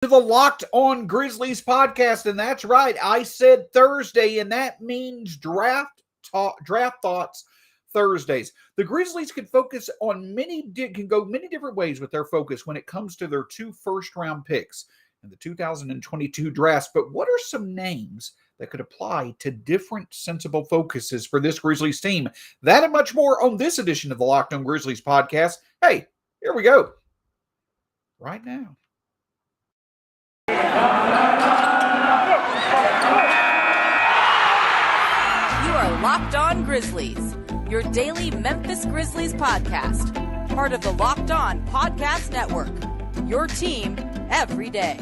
To the Locked On Grizzlies podcast, and that's right, I said Thursday, and that means draft thoughts Thursdays. The Grizzlies can focus on can go many different ways with their focus when it comes to their 2 first-round picks in the 2022 drafts. But what are some names that could apply to different sensible focuses for this Grizzlies team? That and much more on this edition of the Locked On Grizzlies podcast. Hey, here we go. Right now. You are Locked On Grizzlies, your daily Memphis Grizzlies podcast, part of the Locked On Podcast Network, your team every day.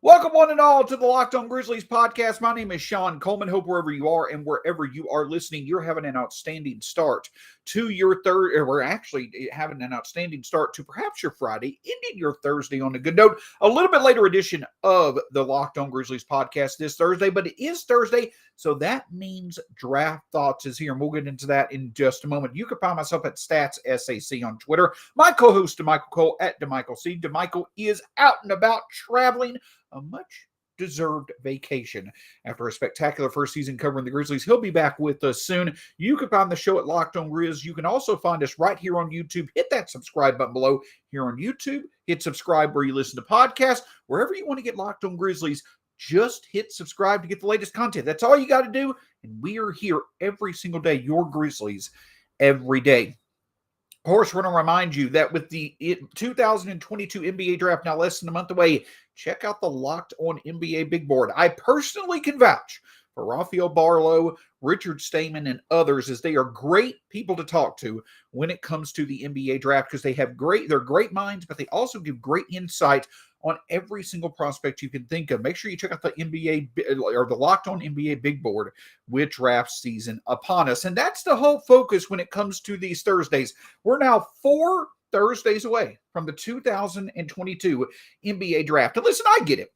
Welcome one and all to the Locked On Grizzlies podcast. My name is Shawn Coleman. Hope wherever you are and wherever you are listening, you're having an outstanding start to your we're actually having an outstanding start to perhaps your Friday, ending your Thursday on a good note. A little bit later edition of the Locked On Grizzlies podcast this Thursday, but it is Thursday, so that means Draft Thoughts is here, and we'll get into that in just a moment. You can find myself at StatsSAC on Twitter. My co-host, DeMichael Cole, at DeMichael C. DeMichael is out and about traveling a much-deserved vacation. After a spectacular first season covering the Grizzlies, he'll be back with us soon. You can find the show at Locked On Grizz. You can also find us right here on YouTube. Hit that subscribe button below here on YouTube. Hit subscribe where you listen to podcasts. Wherever you want to get Locked On Grizzlies, just hit subscribe to get the latest content. That's all you got to do, and we are here every single day, your Grizzlies, every day. Of course, we're going to remind you that with the 2022 NBA draft now less than a month away, check out the Locked On NBA Big Board. I personally can vouch for Rafael Barlow, Richard Stayman, and others, as they are great people to talk to when it comes to the NBA draft, because they're great minds, but they also give great insight on every single prospect you can think of. Make sure you check out the NBA or the Locked On NBA Big Board with draft season upon us. And that's the whole focus when it comes to these Thursdays. We're now 4 Thursdays away from the 2022 NBA draft. And listen, I get it.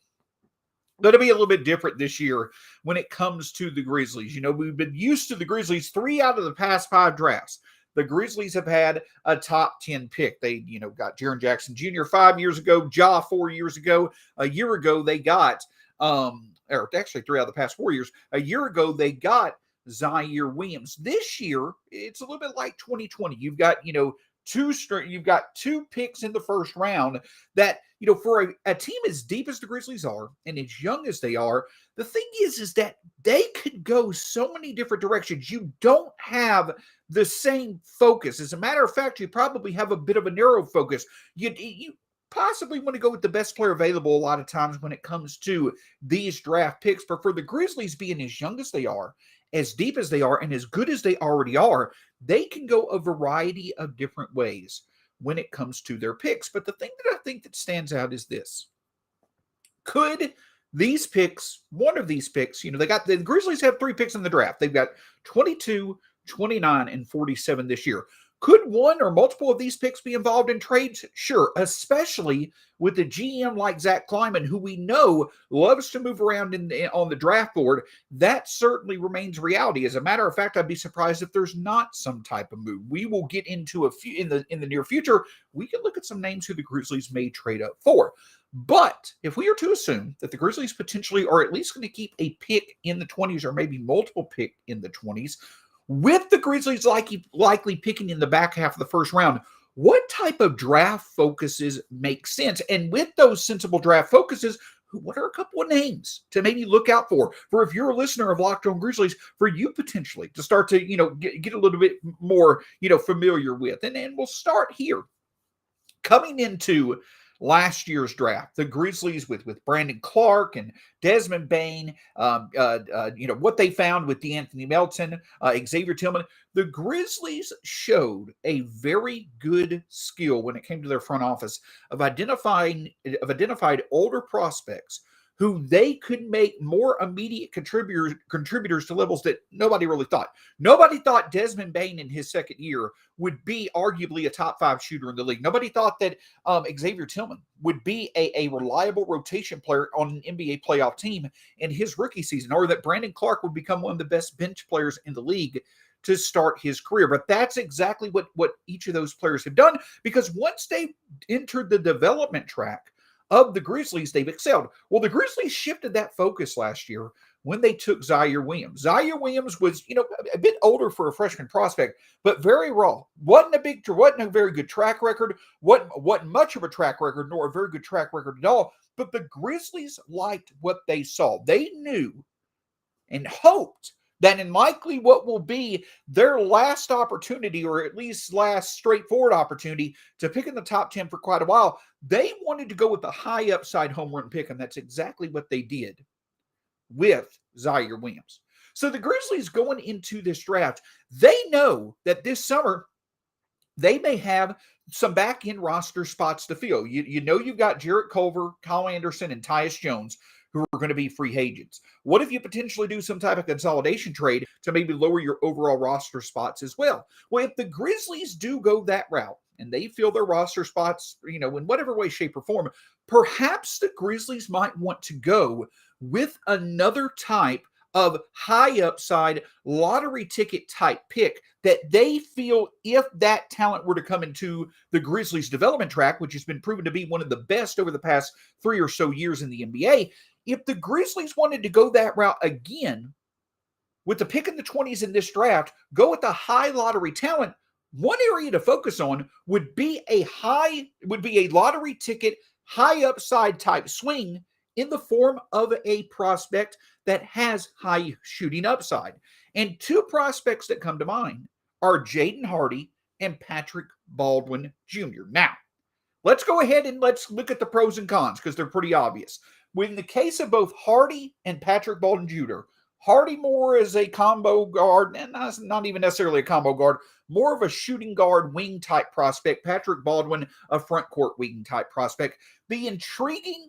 Going to be a little bit different this year when it comes to the Grizzlies. You know, we've been used to the Grizzlies 3 out of the past 5 drafts. The Grizzlies have had a top 10 pick. They, got Jaren Jackson Jr. 5 years ago, Ja 4 years ago. A year ago, they got, or actually 3 out of the past 4 years. A year ago, they got Zaire Williams. This year, it's a little bit like 2020. You've got, you've got 2 picks in the first round that, for a team as deep as the Grizzlies are and as young as they are, the thing is that they could go so many different directions. You don't have the same focus. As a matter of fact, you probably have a bit of a narrow focus. You possibly want to go with the best player available a lot of times when it comes to these draft picks. But for the Grizzlies being as young as they are, as deep as they are, and as good as they already are, they can go a variety of different ways when it comes to their picks. But the thing that I think that stands out is this. Could these picks, one of these picks, the Grizzlies have 3 picks in the draft. They've got 22, 29, and 47 this year. Could one or multiple of these picks be involved in trades? Sure, especially with the GM like Zach Kleiman, who we know loves to move around on the draft board. That certainly remains reality. As a matter of fact, I'd be surprised if there's not some type of move. We will get into a few in the near future. We can look at some names who the Grizzlies may trade up for. But if we are to assume that the Grizzlies potentially are at least going to keep a pick in the 20s or maybe multiple pick in the 20s, with the Grizzlies likely picking in the back half of the first round, what type of draft focuses make sense? And with those sensible draft focuses, what are a couple of names to maybe look out for if you're a listener of Locked On Grizzlies, for you potentially to start to, get a little bit more, familiar with? And we'll start here. Coming into last year's draft, the Grizzlies with Brandon Clark and Desmond Bane, what they found with DeAnthony Melton, Xavier Tillman, the Grizzlies showed a very good skill when it came to their front office of identified older prospects who they could make more immediate contributors to levels that nobody really thought. Nobody thought Desmond Bane in his second year would be arguably a top 5 shooter in the league. Nobody thought that Xavier Tillman would be a reliable rotation player on an NBA playoff team in his rookie season, or that Brandon Clark would become one of the best bench players in the league. to start his career. But that's exactly what each of those players have done, because once they entered the development track of the Grizzlies, they've excelled. Well, the Grizzlies shifted that focus last year when they took Zaire Williams. Zaire Williams was, a bit older for a freshman prospect, but very raw. Wasn't a very good track record. Wasn't much of a track record, nor a very good track record at all. But the Grizzlies liked what they saw. They knew and hoped that in likely what will be their last opportunity, or at least last straightforward opportunity to pick in the top 10 for quite a while, they wanted to go with a high upside home run pick, and that's exactly what they did with Zaire Williams. So the Grizzlies going into this draft, they know that this summer they may have some back-end roster spots to fill. You know you've got Jarrett Culver, Kyle Anderson, and Tyus Jones, who are going to be free agents. What if you potentially do some type of consolidation trade to maybe lower your overall roster spots as well? Well, if the Grizzlies do go that route and they fill their roster spots, in whatever way, shape, or form, perhaps the Grizzlies might want to go with another type of high upside lottery ticket type pick that they feel, if that talent were to come into the Grizzlies development track, which has been proven to be one of the best over the past 3 or so years in the NBA, if the Grizzlies wanted to go that route again with the pick in the 20s in this draft, go with the high lottery talent, one area to focus on would be a lottery ticket, high upside type swing in the form of a prospect that has high shooting upside. And two prospects that come to mind are Jaden Hardy and Patrick Baldwin Jr. Now, let's go ahead and let's look at the pros and cons, because they're pretty obvious. In the case of both Hardy and Patrick Baldwin Jr., Hardy more as a combo guard, and not even necessarily a combo guard, more of a shooting guard wing type prospect. Patrick Baldwin, a front court wing type prospect. The intriguing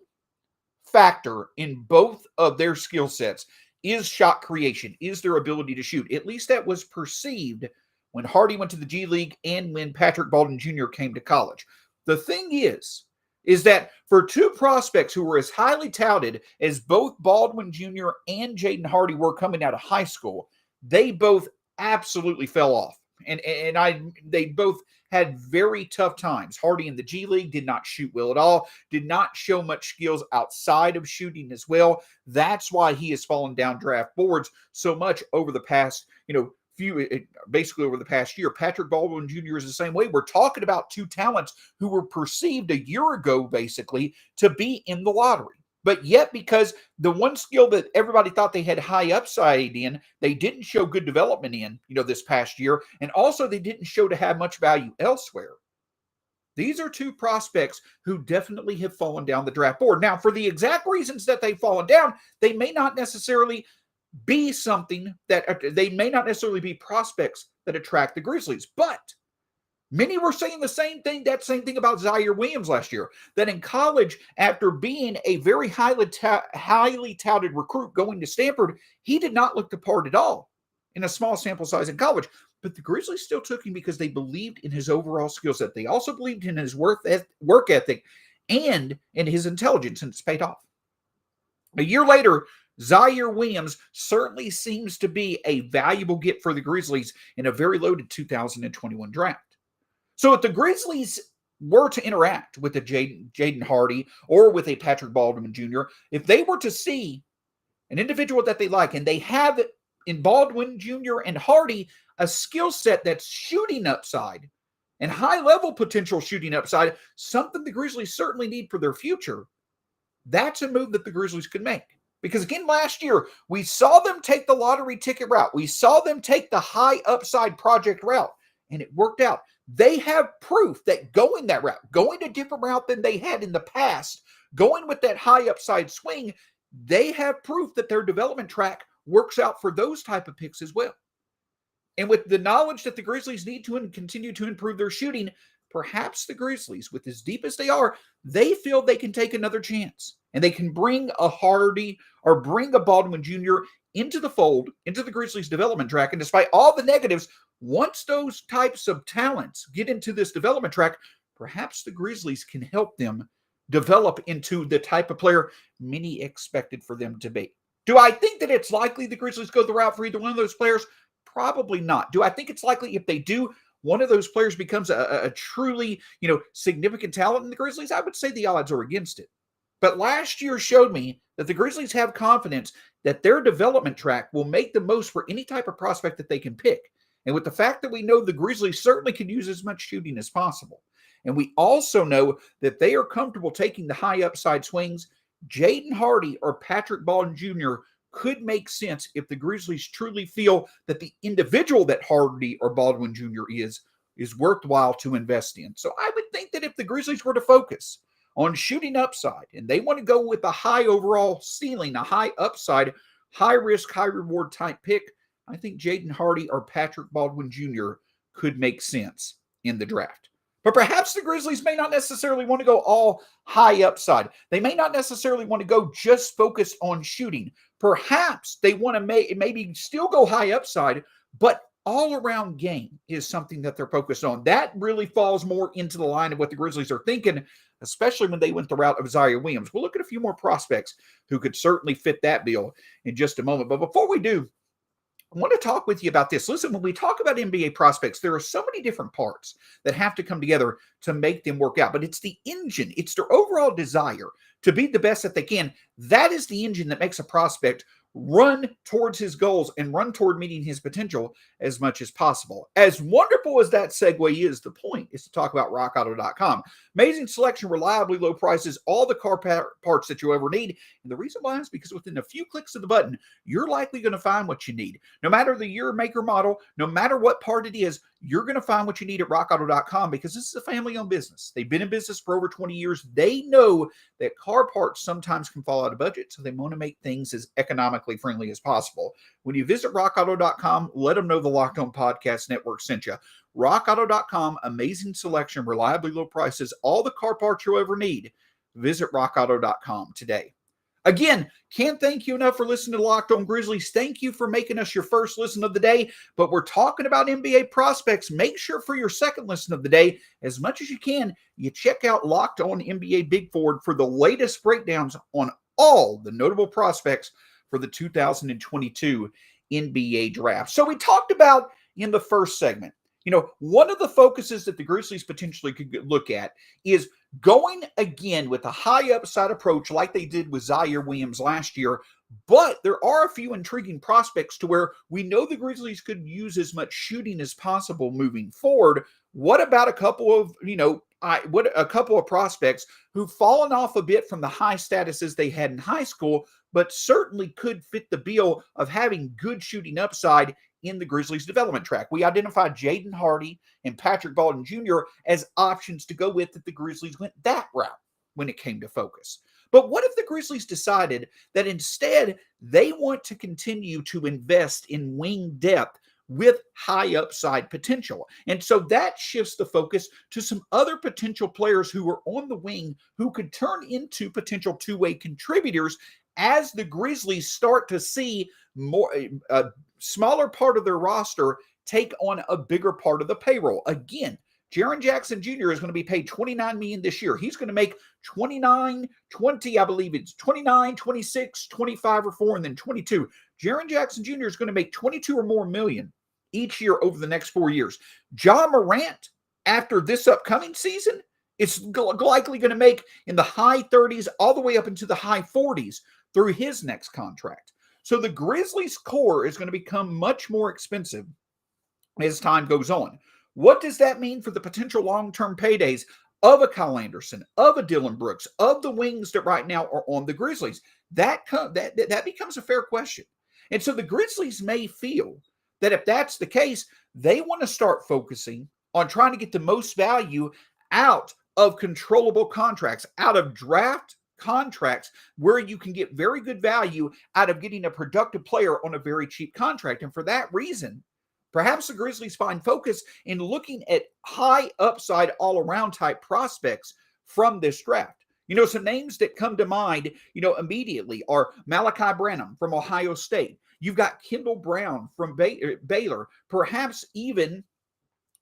factor in both of their skill sets is shot creation, is their ability to shoot. At least that was perceived when Hardy went to the G League and when Patrick Baldwin Jr. came to college. The thing is that for two prospects who were as highly touted as both Baldwin Jr. and Jaden Hardy were coming out of high school, they both absolutely fell off. They both had very tough times. Hardy in the G League did not shoot well at all, did not show much skills outside of shooting as well. That's why he has fallen down draft boards so much over the past, basically over the past year. Patrick Baldwin Jr. is the same way. We're talking about two talents who were perceived a year ago, basically, to be in the lottery. But yet, because the one skill that everybody thought they had high upside in, they didn't show good development in, this past year. And also they didn't show to have much value elsewhere. These are two prospects who definitely have fallen down the draft board. Now, for the exact reasons that they've fallen down, they may not necessarily be prospects that attract the Grizzlies. But many were saying that same thing about Zaire Williams last year, that in college, after being a very highly touted recruit going to Stanford, he did not look the part at all in a small sample size in college. But the Grizzlies still took him because they believed in his overall skill set. They also believed in his work ethic and in his intelligence, and it's paid off. A year later, Zaire Williams certainly seems to be a valuable get for the Grizzlies in a very loaded 2021 draft. So if the Grizzlies were to interact with a Jaden Hardy or with a Patrick Baldwin Jr., if they were to see an individual that they like, and they have in Baldwin Jr. and Hardy a skill set that's shooting upside and high-level potential shooting upside, something the Grizzlies certainly need for their future, that's a move that the Grizzlies could make. Because again, last year, we saw them take the lottery ticket route. We saw them take the high upside project route, and it worked out. They have proof that going that route, going a different route than they had in the past, going with that high upside swing, they have proof that their development track works out for those type of picks as well. And with the knowledge that the Grizzlies need to continue to improve their shooting, perhaps the Grizzlies, with as deep as they are, they feel they can take another chance. And they can bring a Hardy or bring a Baldwin Jr. into the fold, into the Grizzlies development track. And despite all the negatives, once those types of talents get into this development track, perhaps the Grizzlies can help them develop into the type of player many expected for them to be. Do I think that it's likely the Grizzlies go the route for either one of those players? Probably not. Do I think it's likely if they do, one of those players becomes a truly, significant talent in the Grizzlies? I would say the odds are against it. But last year showed me that the Grizzlies have confidence that their development track will make the most for any type of prospect that they can pick. And with the fact that we know the Grizzlies certainly could use as much shooting as possible, and we also know that they are comfortable taking the high upside swings, Jaden Hardy or Patrick Baldwin Jr. could make sense if the Grizzlies truly feel that the individual that Hardy or Baldwin Jr. is worthwhile to invest in. So I would think that if the Grizzlies were to focus on shooting upside, and they want to go with a high overall ceiling, a high upside, high risk, high reward type pick, I think Jaden Hardy or Patrick Baldwin Jr. could make sense in the draft. But perhaps the Grizzlies may not necessarily want to go all high upside. They may not necessarily want to go just focused on shooting. Perhaps they want to maybe still go high upside, but all-around game is something that they're focused on. That really falls more into the line of what the Grizzlies are thinking, especially when they went the route of Zaire Williams. We'll look at a few more prospects who could certainly fit that bill in just a moment. But before we do, I want to talk with you about this. Listen, when we talk about NBA prospects, there are so many different parts that have to come together to make them work out. But it's the engine. It's their overall desire to be the best that they can. That is the engine that makes a prospect run towards his goals and run toward meeting his potential as much as possible. As wonderful as that segue is, the point is to talk about rockauto.com. Amazing selection, reliably low prices, all the car parts that you ever need. And the reason why is because within a few clicks of the button, you're likely going to find what you need. No matter the year, make, or model, no matter what part it is, you're going to find what you need at rockauto.com because this is a family-owned business. They've been in business for over 20 years. They know that car parts sometimes can fall out of budget, so they want to make things as economically friendly as possible. When you visit rockauto.com, let them know the Locked On Podcast Network sent you. rockauto.com, amazing selection, reliably low prices, all the car parts you'll ever need. Visit rockauto.com today. Again, can't thank you enough for listening to Locked On Grizzlies. Thank you for making us your first listen of the day. But we're talking about NBA prospects. Make sure for your second listen of the day, as much as you can, you check out Locked On NBA Big Forward for the latest breakdowns on all the notable prospects for the 2022 NBA draft. So we talked about in the first segment, one of the focuses that the Grizzlies potentially could look at is going again with a high upside approach like they did with Zaire Williams last year. But there are a few intriguing prospects to where we know the Grizzlies could use as much shooting as possible moving forward. What about a couple of, a couple of prospects who've fallen off a bit from the high statuses they had in high school, but certainly could fit the bill of having good shooting upside in the Grizzlies development track? We identified Jaden Hardy and Patrick Baldwin Jr. as options to go with if the Grizzlies went that route when it came to focus. But what if the Grizzlies decided that instead they want to continue to invest in wing depth with high upside potential? And so that shifts the focus to some other potential players who are on the wing who could turn into potential two-way contributors as the Grizzlies start to see more a smaller part of their roster take on a bigger part of the payroll. Again, Jaren Jackson Jr. is going to be paid $29 million this year. He's going to make 29, 20, I believe it's 29, 26, 25 or 4, and then 22. Jaren Jackson Jr. is going to make 22 or more million each year over the next 4 years. Ja Morant, after this upcoming season, it's likely going to make in the high 30s all the way up into the high 40s through his next contract. So the Grizzlies core is going to become much more expensive as time goes on. What does that mean for the potential long-term paydays of a Kyle Anderson, of a Dylan Brooks, of the wings that right now are on the Grizzlies? That becomes a fair question. And so the Grizzlies may feel that if that's the case, they want to start focusing on trying to get the most value out of controllable contracts, out of draft contracts where you can get very good value out of getting a productive player on a very cheap contract. And for that reason, perhaps the Grizzlies find focus in looking at high upside all-around type prospects from this draft. Some names that come to mind, immediately are Malachi Branham from Ohio State. You've got Kendall Brown from Baylor, perhaps even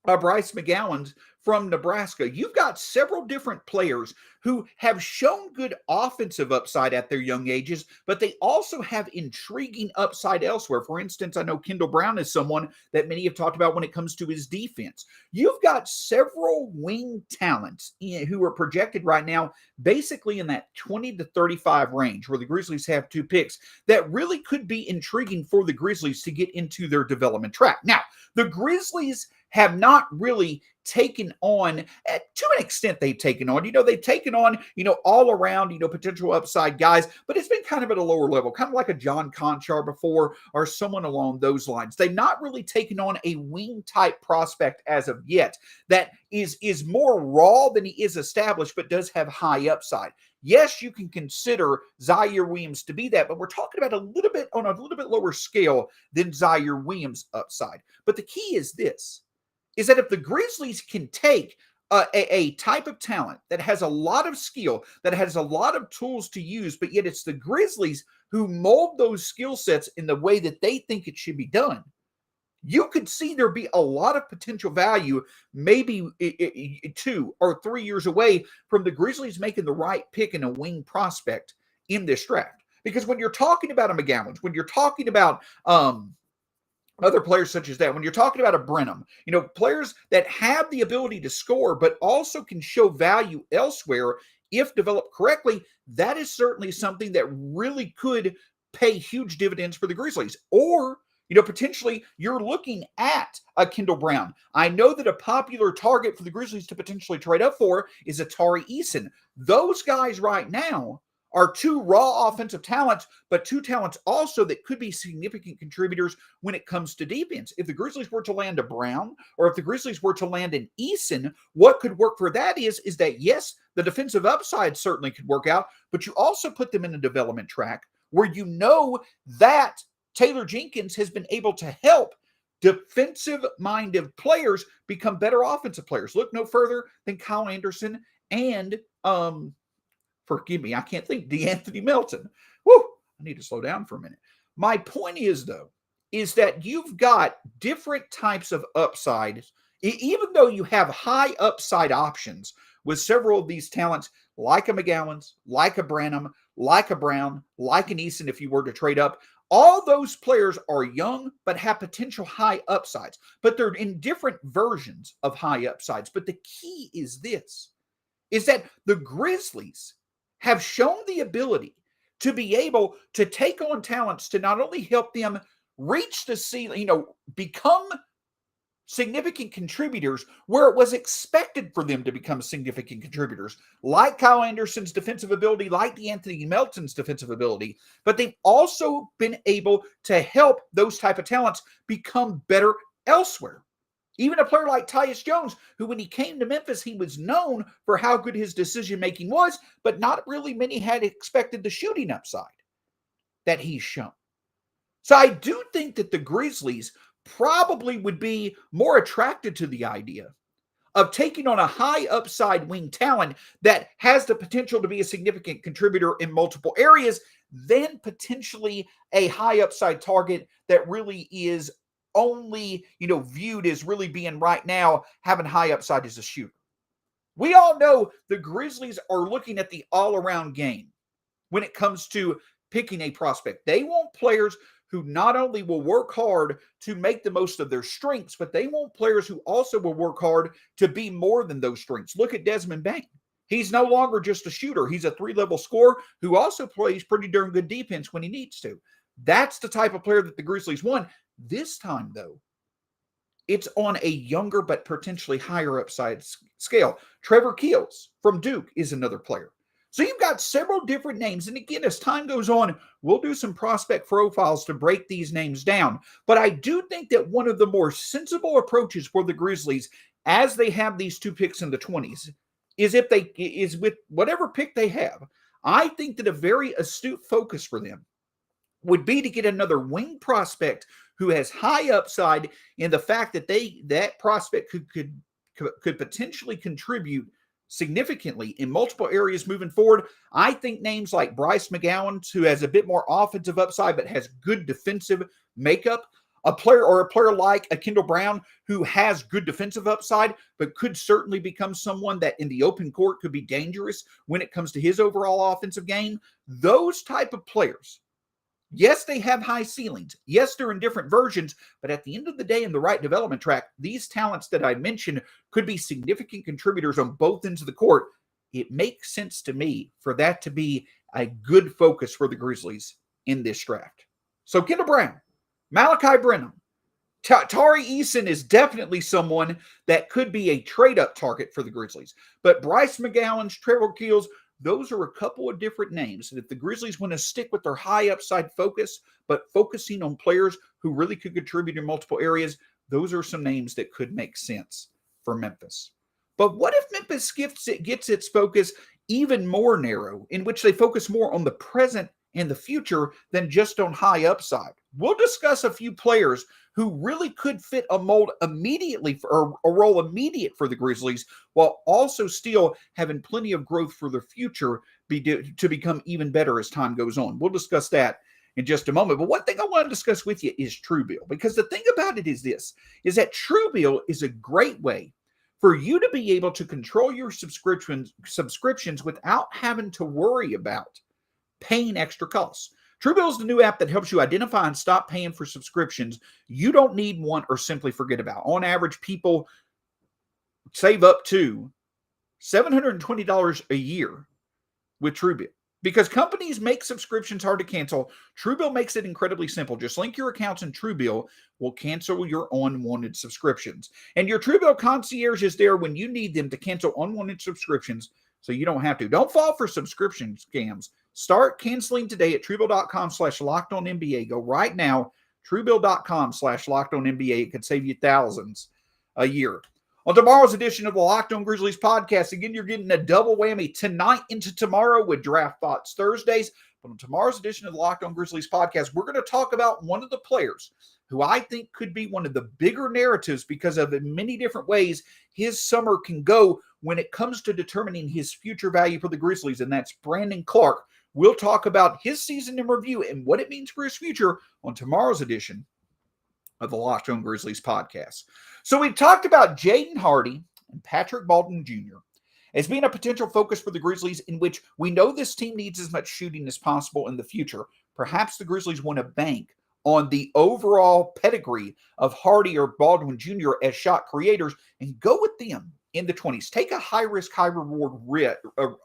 Bryce Mcgowens from Nebraska. You've got several different players who have shown good offensive upside at their young ages, but they also have intriguing upside elsewhere. For instance, I know Kendall Brown is someone that many have talked about when it comes to his defense. You've got several wing talents who are projected right now basically in that 20 to 35 range, where the Grizzlies have 2 picks that really could be intriguing for the Grizzlies to get into their development track. Now, the Grizzlies have not really taken on, to an extent they've taken on, they've taken on, all around, potential upside guys, but it's been kind of at a lower level, kind of like a John Conchar before or someone along those lines. They've not really taken on a wing type prospect as of yet that is more raw than he is established, but does have high upside. Yes, you can consider Zaire Williams to be that, but we're talking about a little bit lower scale than Zaire Williams' upside. But the key is this, is that if the Grizzlies can take a type of talent that has a lot of skill, that has a lot of tools to use, but yet it's the Grizzlies who mold those skill sets in the way that they think it should be done, you could see there be a lot of potential value, maybe 2 or 3 years away from the Grizzlies making the right pick in a wing prospect in this draft. Because when you're talking about a McGowens, when you're talking about other players such as that, when you're talking about a Brenham, players that have the ability to score, but also can show value elsewhere if developed correctly, that is certainly something that really could pay huge dividends for the Grizzlies. Or potentially you're looking at a Kendall Brown. I know that a popular target for the Grizzlies to potentially trade up for is Atari Eason. Those guys right now are 2 raw offensive talents, but 2 talents also that could be significant contributors when it comes to defense. If the Grizzlies were to land a Brown, or if the Grizzlies were to land an Eason, what could work for that is that, yes, the defensive upside certainly could work out, but you also put them in a development track where that Taylor Jenkins has been able to help defensive-minded players become better offensive players. Look no further than Kyle Anderson and, forgive me, I can't think, DeAnthony Melton. Woo! I need to slow down for a minute. My point is, though, is that you've got different types of upside, even though you have high upside options with several of these talents, like a McGowens, like a Branham, like a Brown, like an Eason if you were to trade up. All those players are young, but have potential high upsides. But they're in different versions of high upsides. But the key is this, is that the Grizzlies have shown the ability to be able to take on talents to not only help them reach the ceiling, become significant contributors where it was expected for them to become significant contributors, like Kyle Anderson's defensive ability, like DeAnthony Melton's defensive ability, but they've also been able to help those type of talents become better elsewhere. Even a player like Tyus Jones, who when he came to Memphis, he was known for how good his decision-making was, but not really many had expected the shooting upside that he's shown. So I do think that the Grizzlies probably would be more attracted to the idea of taking on a high upside wing talent that has the potential to be a significant contributor in multiple areas than potentially a high upside target that really is only, viewed as really being right now having high upside as a shooter. We all know the Grizzlies are looking at the all-around game when it comes to picking a prospect. They want players who not only will work hard to make the most of their strengths, but they want players who also will work hard to be more than those strengths. Look at Desmond Bane. He's no longer just a shooter. He's a 3-level scorer who also plays pretty darn good defense when he needs to. That's the type of player that the Grizzlies want. This time, though, it's on a younger but potentially higher upside scale. Trevor Keels from Duke is another player. So you've got several different names. And again, as time goes on, we'll do some prospect profiles to break these names down. But I do think that one of the more sensible approaches for the Grizzlies as they have these 2 picks in the 20s is with whatever pick they have. I think that a very astute focus for them would be to get another wing prospect who has high upside in the fact that that prospect could potentially contribute significantly in multiple areas moving forward. I think names like Bryce Mcgowens, who has a bit more offensive upside but has good defensive makeup. A player like a Kendall Brown who has good defensive upside, but could certainly become someone that in the open court could be dangerous when it comes to his overall offensive game. Those type of players, yes, they have high ceilings. Yes, they're in different versions, but at the end of the day, in the right development track, these talents that I mentioned could be significant contributors on both ends of the court. It makes sense to me for that to be a good focus for the Grizzlies in this draft. So Kendall Brown, Malachi Brenham, Tari Eason is definitely someone that could be a trade-up target for the Grizzlies. But Bryce Mcgowens, Trevor Keels, those are a couple of different names. And if the Grizzlies want to stick with their high upside focus, but focusing on players who really could contribute in multiple areas, those are some names that could make sense for Memphis. But what if Memphis gets its focus even more narrow, in which they focus more on the present and the future than just on high upside? We'll discuss a few players who really could fit a mold immediately or a role immediate for the Grizzlies, while also still having plenty of growth for the future to become even better as time goes on. We'll discuss that in just a moment. But one thing I want to discuss with you is Truebill, because the thing about it is this, is that Truebill is a great way for you to be able to control your subscriptions without having to worry about paying extra costs. Truebill is the new app that helps you identify and stop paying for subscriptions you don't need, want, or simply forget about. On average, people save up to $720 a year with Truebill. Because companies make subscriptions hard to cancel, Truebill makes it incredibly simple. Just link your accounts and Truebill will cancel your unwanted subscriptions. And your Truebill concierge is there when you need them to cancel unwanted subscriptions so you don't have to. Don't fall for subscription scams. Start canceling today at Truebill.com/LockedOnNBA. Go right now, Truebill.com/LockedOnNBA. It could save you thousands a year. On tomorrow's edition of the Locked On Grizzlies podcast, again, you're getting a double whammy tonight into tomorrow with Draft Thoughts Thursdays. But on tomorrow's edition of the Locked On Grizzlies podcast, we're going to talk about one of the players who I think could be one of the bigger narratives because of in many different ways his summer can go when it comes to determining his future value for the Grizzlies, and that's Brandon Clarke. We'll talk about his season in review and what it means for his future on tomorrow's edition of the Locked On Grizzlies podcast. So we've talked about Jaden Hardy and Patrick Baldwin Jr. as being a potential focus for the Grizzlies, in which we know this team needs as much shooting as possible in the future. Perhaps the Grizzlies want to bank on the overall pedigree of Hardy or Baldwin Jr. as shot creators and go with them in the 20s. Take a high-risk, high-reward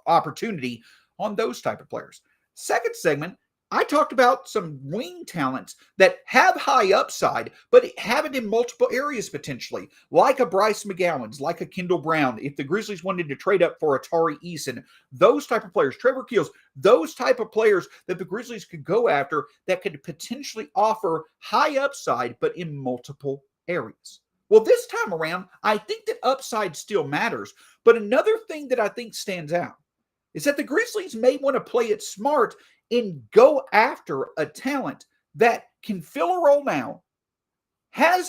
opportunity on those type of players. Second segment, I talked about some wing talents that have high upside, but have it in multiple areas potentially, like a Bryce Mcgowens, like a Kendall Brown. If the Grizzlies wanted to trade up for a Tari Eason, those type of players, Trevor Keels, those type of players that the Grizzlies could go after that could potentially offer high upside, but in multiple areas. Well, this time around, I think that upside still matters. But another thing that I think stands out is that the Grizzlies may want to play it smart and go after a talent that can fill a role now, has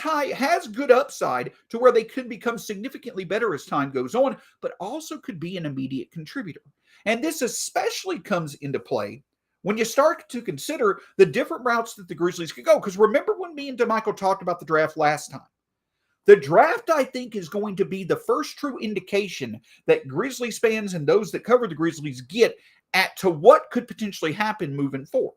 good upside to where they could become significantly better as time goes on, but also could be an immediate contributor. And this especially comes into play when you start to consider the different routes that the Grizzlies could go. Because remember when me and DeMichael talked about the draft last time? The draft, I think, is going to be the first true indication that Grizzlies fans and those that cover the Grizzlies get to what could potentially happen moving forward.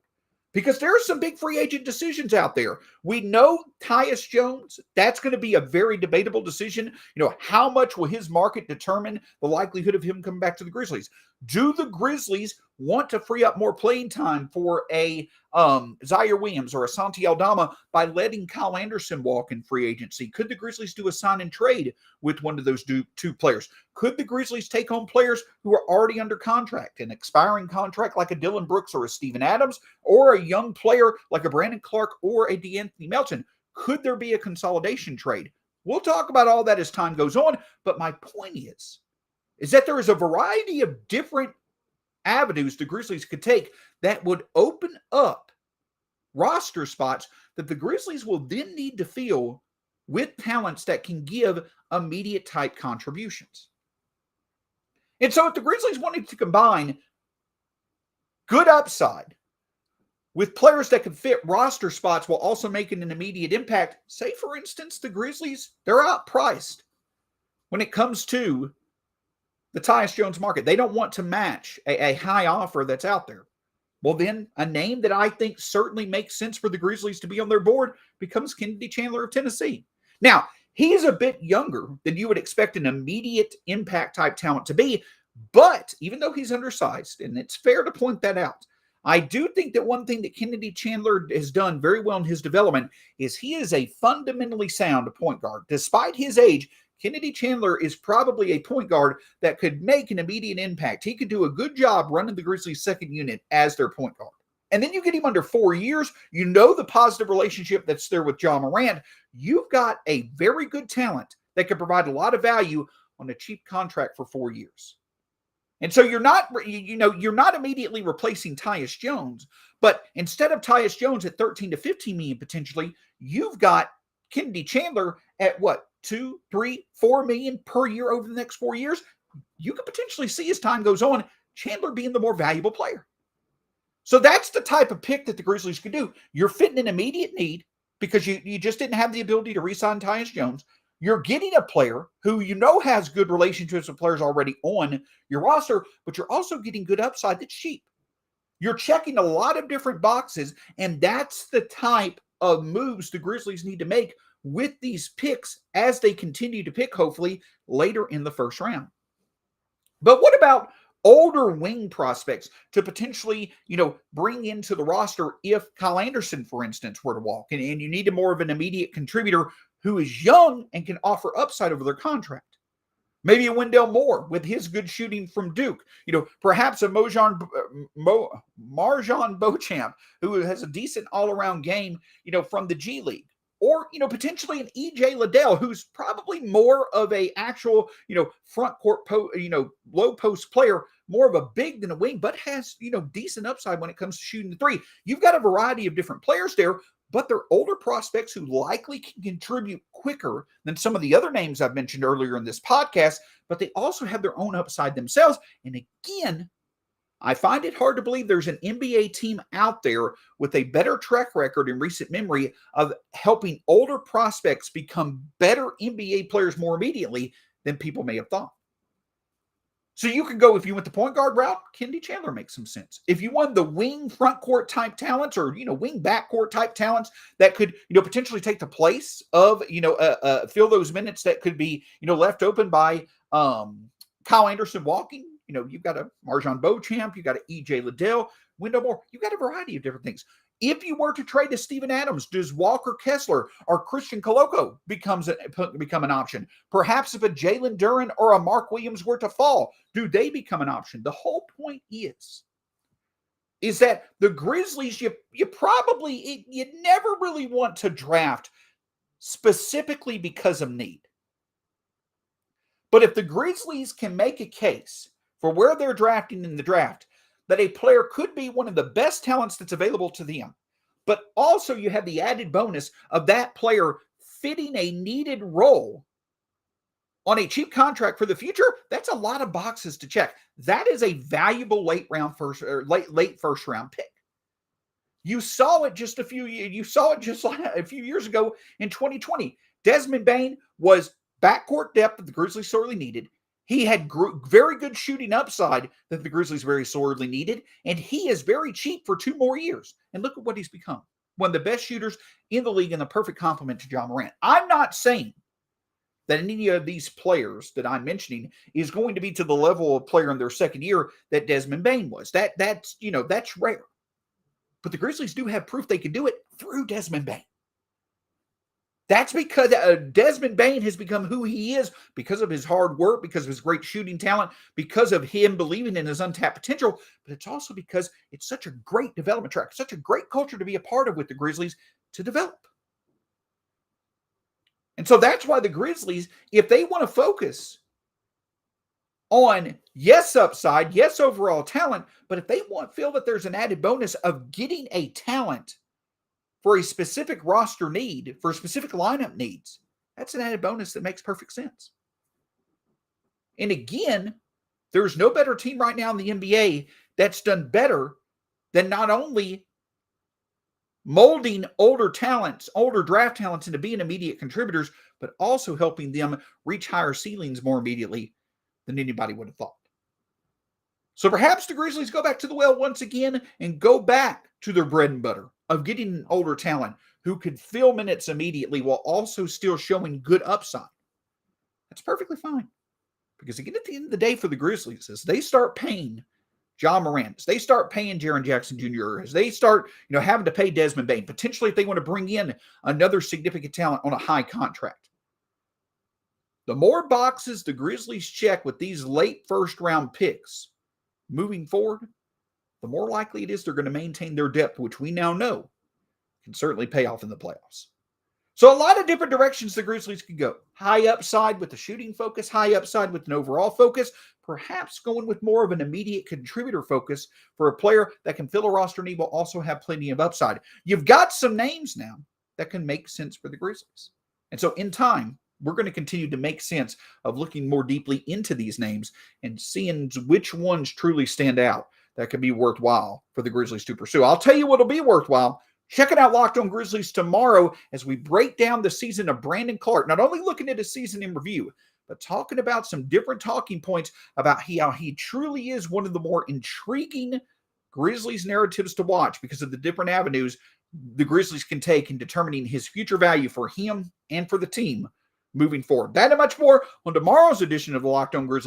Because there are some big free agent decisions out there. We know Tyus Jones, that's going to be a very debatable decision. How much will his market determine the likelihood of him coming back to the Grizzlies? Do the Grizzlies want to free up more playing time for a Zaire Williams or a Santi Aldama by letting Kyle Anderson walk in free agency? Could the Grizzlies do a sign and trade with one of those two players? Could the Grizzlies take on players who are already under contract, an expiring contract like a Dylan Brooks or a Steven Adams, or a young player like a Brandon Clarke or a DeAnthony Melton? Could there be a consolidation trade? We'll talk about all that as time goes on, but my point is that there is a variety of different avenues the Grizzlies could take that would open up roster spots that the Grizzlies will then need to fill with talents that can give immediate type contributions. And so if the Grizzlies wanted to combine good upside with players that can fit roster spots while also making an immediate impact. Say, for instance, the Grizzlies, they're outpriced when it comes to the Tyus Jones market. They don't want to match a high offer that's out there. Well, then a name that I think certainly makes sense for the Grizzlies to be on their board becomes Kennedy Chandler of Tennessee. Now, he's a bit younger than you would expect an immediate impact type talent to be, but even though he's undersized, and it's fair to point that out, I do think that one thing that Kennedy Chandler has done very well in his development is he is a fundamentally sound point guard. Despite his age, Kennedy Chandler is probably a point guard that could make an immediate impact. He could do a good job running the Grizzlies' second unit as their point guard. And then you get him under 4 years. You know the positive relationship that's there with Ja Morant. You've got a very good talent that could provide a lot of value on a cheap contract for 4 years. And so you're not immediately replacing Tyus Jones, but instead of Tyus Jones at 13 to 15 million potentially, you've got Kennedy Chandler at what? 2, 3, 4 million per year over the next 4 years. You could potentially see as time goes on, Chandler being the more valuable player. So that's the type of pick that the Grizzlies could do. You're fitting an immediate need because you just didn't have the ability to re-sign Tyus Jones. You're getting a player who you know has good relationships with players already on your roster, but you're also getting good upside that's cheap. You're checking a lot of different boxes, and that's the type of moves the Grizzlies need to make with these picks as they continue to pick, hopefully, later in the first round. But what about older wing prospects to potentially, bring into the roster if Kyle Anderson, for instance, were to walk, and you need a more of an immediate contributor who is young and can offer upside over their contract? Maybe a Wendell Moore with his good shooting from Duke. Perhaps a Marjon Beauchamp who has a decent all-around game, from the G League. Or, potentially an E.J. Liddell, who's probably more of a actual, front court, low post player, more of a big than a wing, but has, decent upside when it comes to shooting the three. You've got a variety of different players there, but they're older prospects who likely can contribute quicker than some of the other names I've mentioned earlier in this podcast, but they also have their own upside themselves. And again, I find it hard to believe there's an NBA team out there with a better track record in recent memory of helping older prospects become better NBA players more immediately than people may have thought. So you can go, if you went the point guard route, Kennedy Chandler makes some sense. If you want the wing front court type talents or, wing back court type talents that could, potentially take the place of, fill those minutes that could be, left open by Kyle Anderson walking. You've got a Marjon Beauchamp, you've got an E.J. Liddell, Wendell Moore. You've got a variety of different things. If you were to trade to Steven Adams, does Walker Kessler or Christian Koloko become an option? Perhaps if a Jalen Duren or a Mark Williams were to fall, do they become an option? The whole point is that the Grizzlies, you never really want to draft specifically because of need. But if the Grizzlies can make a case for where they're drafting in the draft, that a player could be one of the best talents that's available to them, but also you have the added bonus of that player fitting a needed role on a cheap contract for the future, that's a lot of boxes to check. That is a valuable late first round pick. You saw it just a few years ago in 2020. Desmond Bane was backcourt depth that the Grizzlies sorely needed. He had very good shooting upside that the Grizzlies very sorely needed, and he is very cheap for 2 more years. And look at what he's become. One of the best shooters in the league and the perfect complement to Ja Morant. I'm not saying that any of these players that I'm mentioning is going to be to the level of player in their second year that Desmond Bane was. That's rare. But the Grizzlies do have proof they can do it through Desmond Bane. That's because Desmond Bane has become who he is because of his hard work, because of his great shooting talent, because of him believing in his untapped potential. But it's also because it's such a great development track, such a great culture to be a part of with the Grizzlies to develop. And so that's why the Grizzlies, if they want to focus on yes upside, yes overall talent, but if they feel that there's an added bonus of getting a talent for a specific roster need, for specific lineup needs, that's an added bonus that makes perfect sense. And again, there's no better team right now in the NBA that's done better than not only molding older talents, older draft talents into being immediate contributors, but also helping them reach higher ceilings more immediately than anybody would have thought. So perhaps the Grizzlies go back to the well once again and go back to their bread and butter of getting an older talent who could fill minutes immediately while also still showing good upside. That's perfectly fine. Because again, at the end of the day for the Grizzlies, as they start paying John Morant, as they start paying Jaren Jackson Jr., as they start having to pay Desmond Bane, potentially if they want to bring in another significant talent on a high contract, the more boxes the Grizzlies check with these late first-round picks moving forward, the more likely it is they're going to maintain their depth, which we now know can certainly pay off in the playoffs. So a lot of different directions the Grizzlies could go. High upside with the shooting focus, high upside with an overall focus, perhaps going with more of an immediate contributor focus for a player that can fill a roster need while also have plenty of upside. You've got some names now that can make sense for the Grizzlies. And so in time, we're going to continue to make sense of looking more deeply into these names and seeing which ones truly stand out that could be worthwhile for the Grizzlies to pursue. I'll tell you what'll be worthwhile. Check it out, Locked On Grizzlies, tomorrow as we break down the season of Brandon Clarke. Not only looking at his season in review, but talking about some different talking points about how he truly is one of the more intriguing Grizzlies narratives to watch because of the different avenues the Grizzlies can take in determining his future value for him and for the team moving forward. That and much more on tomorrow's edition of the Locked On Grizzlies